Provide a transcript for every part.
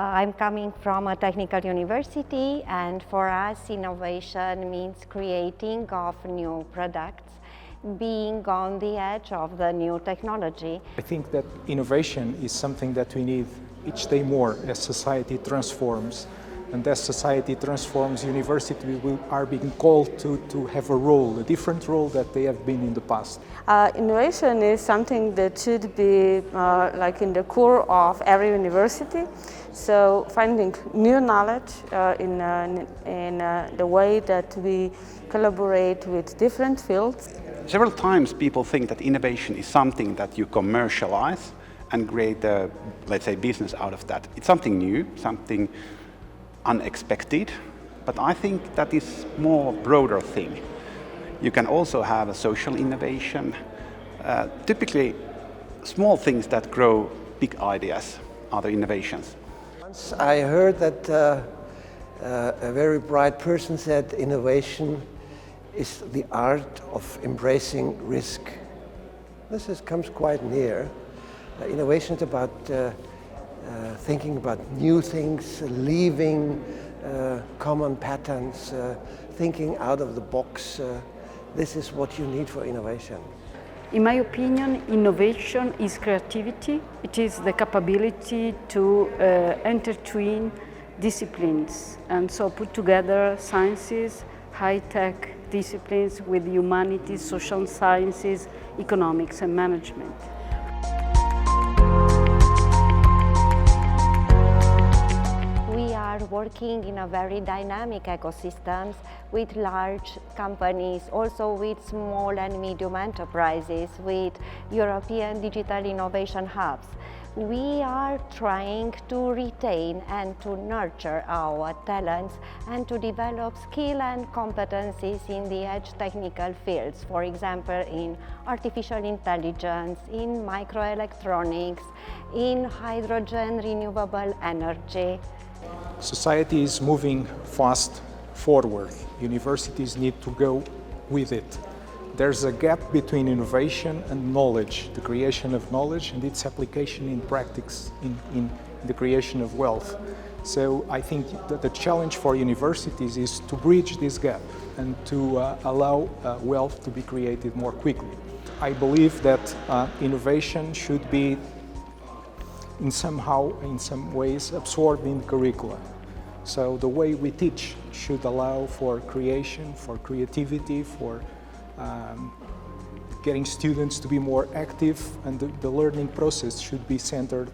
I'm coming from a technical university, and for us innovation means creating of new products, being on the edge of the new technology. I think that innovation is something that we need each day more as society transforms. And as society transforms, universities are being called to have a role, a different role that they have been in the past. Innovation is something that should be like in the core of every university. So finding new knowledge in the way that we collaborate with different fields. Several times people think that innovation is something that you commercialize and create a, let's say, business out of that. It's something new, something unexpected, but I think that is more broader thing. You can also have a social innovation. Typically, small things that grow big ideas are the innovations. Once I heard that a very bright person said innovation is the art of embracing risk. This comes quite near. Innovation is about thinking about new things, leaving common patterns, thinking out of the box. This is what you need for innovation. In my opinion, innovation is creativity. It is the capability to intertwine disciplines and so put together sciences, high-tech disciplines with humanities, social sciences, economics and management. We are working in a very dynamic ecosystems with large companies, also with small and medium enterprises, with European digital innovation hubs. We are trying to retain and to nurture our talents and to develop skill and competencies in the edge technical fields, for example in artificial intelligence, in microelectronics, in hydrogen renewable energy. Society is moving fast forward. Universities need to go with it. There's a gap between innovation and knowledge, the creation of knowledge and its application in practice, in the creation of wealth. So I think that the challenge for universities is to bridge this gap and to allow wealth to be created more quickly. I believe that innovation should be in some ways absorbed in the curricula. So the way we teach should allow for creation, for creativity, for getting students to be more active, and the learning process should be centered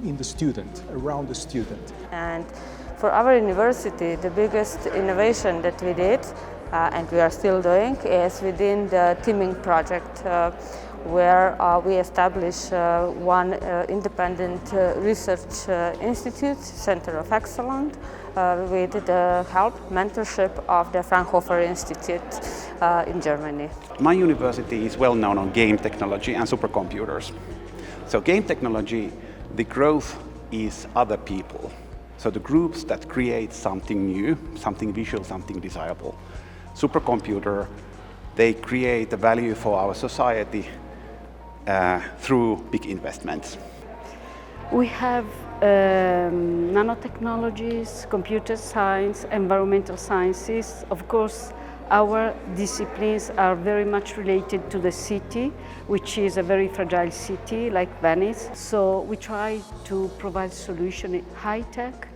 in the student, around the student. And for our university, the biggest innovation that we did, and we are still doing, is within the teaming project, where we established one independent research institute, Center of Excellence, with the help, mentorship of the Fraunhofer Institute in Germany. My university is well known on game technology and supercomputers. So game technology, the growth is other people. So the groups that create something new, something visual, something desirable. Supercomputer, they create the value for our society through big investments. We have nanotechnologies, computer science, environmental sciences. Of course, our disciplines are very much related to the city, which is a very fragile city like Venice. So we try to provide solutions in high-tech,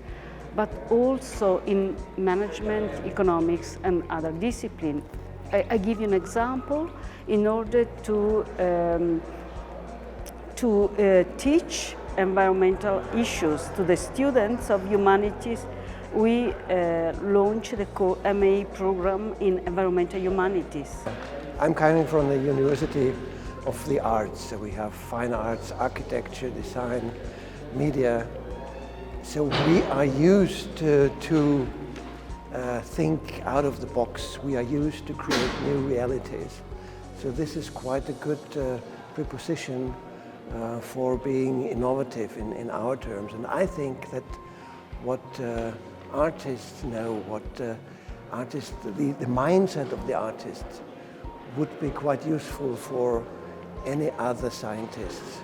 but also in management, economics, and other disciplines. I give you an example. In order to teach environmental issues to the students of humanities, we launched the MA program in environmental humanities. I'm coming from the University of the Arts. So we have fine arts, architecture, design, media. So we are used to think out of the box. We are used to create new realities. So this is quite a good preposition for being innovative in our terms. And I think that what artists know, what the mindset of the artists would be quite useful for any other scientists.